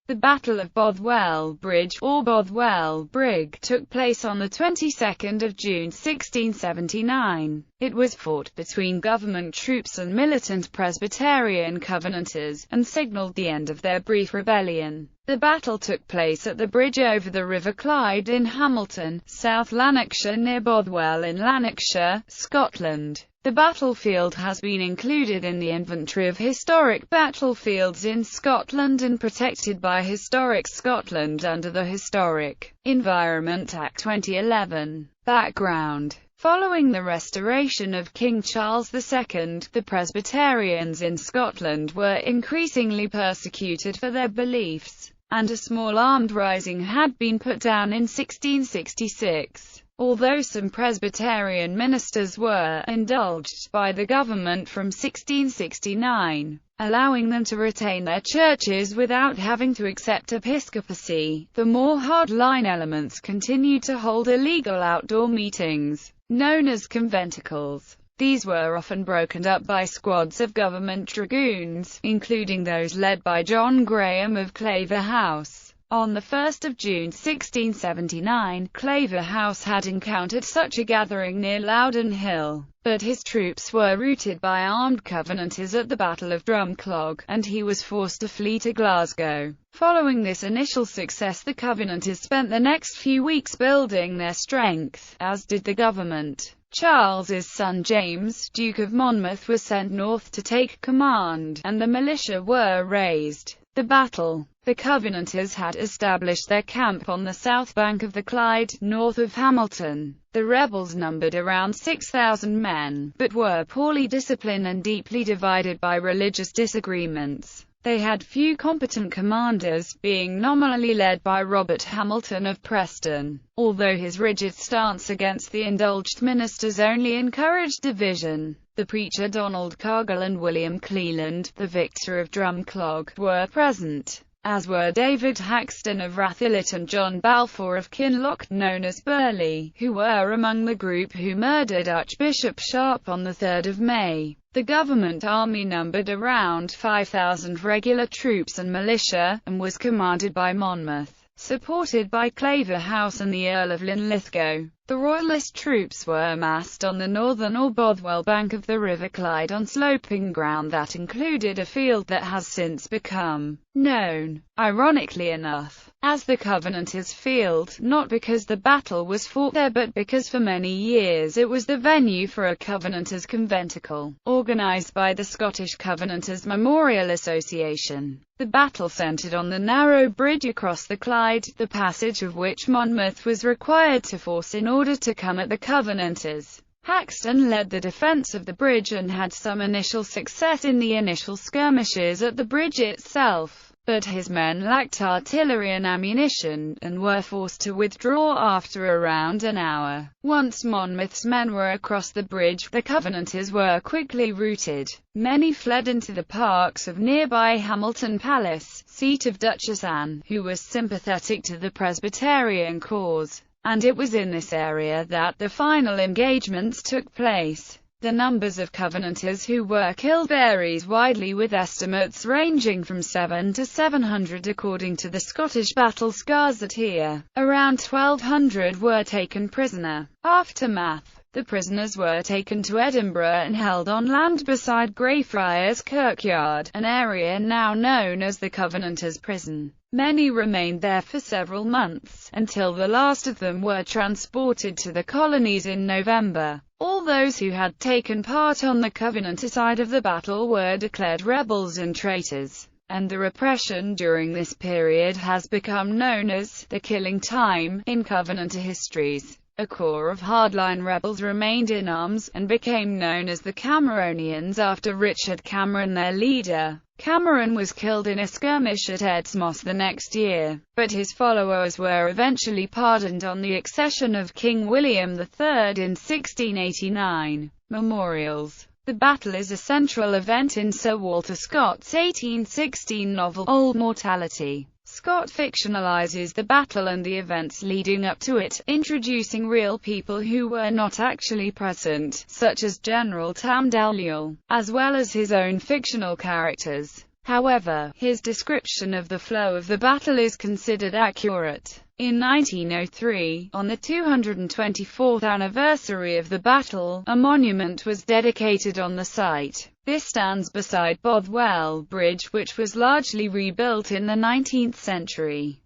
The Battle of Bothwell Bridge, or Bothwell Brig, took place on the 22nd of June 1679. It was fought between government troops and militant Presbyterian Covenanters, and signalled the end of their brief rebellion. The battle took place at the bridge over the River Clyde in Hamilton, South Lanarkshire near Bothwell in Lanarkshire, Scotland. The battlefield has been included in the Inventory of Historic Battlefields in Scotland and protected by Historic Scotland under the Historic Environment Act 2011. Background: following the restoration of King Charles II, the Presbyterians in Scotland were increasingly persecuted for their beliefs, and a small armed rising had been put down in 1666. Although some Presbyterian ministers were indulged by the government from 1669, allowing them to retain their churches without having to accept episcopacy, the more hard-line elements continued to hold illegal outdoor meetings, known as conventicles. These were often broken up by squads of government dragoons, including those led by John Graham of Claverhouse. On 1 June 1679, Claverhouse had encountered such a gathering near Loudon Hill, but his troops were routed by armed Covenanters at the Battle of Drumclog, and he was forced to flee to Glasgow. Following this initial success, the Covenanters spent the next few weeks building their strength, as did the government. Charles's son James, Duke of Monmouth, was sent north to take command, and the militia were raised. The Covenanters had established their camp on the south bank of the Clyde, north of Hamilton. The rebels numbered around 6,000 men, but were poorly disciplined and deeply divided by religious disagreements. They had few competent commanders, being nominally led by Robert Hamilton of Preston, although his rigid stance against the indulged ministers only encouraged division. The preacher Donald Cargill and William Cleland, the victor of Drumclog, were present, as were David Haxton of Rathillet and John Balfour of Kinloch, known as Burley, who were among the group who murdered Archbishop Sharp on 3 May. The government army numbered around 5,000 regular troops and militia, and was commanded by Monmouth, supported by Claverhouse and the Earl of Linlithgow. The Royalist troops were massed on the northern or Bothwell bank of the River Clyde on sloping ground that included a field that has since become known, ironically enough, as the Covenanters' Field, not because the battle was fought there but because for many years it was the venue for a Covenanters' conventicle, organised by the Scottish Covenanters Memorial Association. The battle centred on the narrow bridge across the Clyde, the passage of which Monmouth was required to force in order to come at the Covenanters. Haxton led the defence of the bridge and had some initial success in the initial skirmishes at the bridge itself, but his men lacked artillery and ammunition, and were forced to withdraw after around an hour. Once Monmouth's men were across the bridge, the Covenanters were quickly routed. Many fled into the parks of nearby Hamilton Palace, seat of Duchess Anne, who was sympathetic to the Presbyterian cause, and it was in this area that the final engagements took place. The numbers of Covenanters who were killed varies widely, with estimates ranging from 7 to 700 according to the Scottish battle scars at here. Around 1,200 were taken prisoner. Aftermath: the prisoners were taken to Edinburgh and held on land beside Greyfriars Kirkyard, an area now known as the Covenanters' Prison. Many remained there for several months, until the last of them were transported to the colonies in November. All those who had taken part on the Covenanter side of the battle were declared rebels and traitors, and the repression during this period has become known as the Killing Time in Covenanter histories. A corps of hardline rebels remained in arms, and became known as the Cameronians after Richard Cameron, their leader. Cameron was killed in a skirmish at Exmouth the next year, but his followers were eventually pardoned on the accession of King William III in 1689. Memorials: the battle is a central event in Sir Walter Scott's 1816 novel, Old Mortality. Scott fictionalizes the battle and the events leading up to it, introducing real people who were not actually present, such as General Tam Dalyell, as well as his own fictional characters. However, his description of the flow of the battle is considered accurate. In 1903, on the 224th anniversary of the battle, a monument was dedicated on the site. This stands beside Bothwell Bridge, which was largely rebuilt in the 19th century.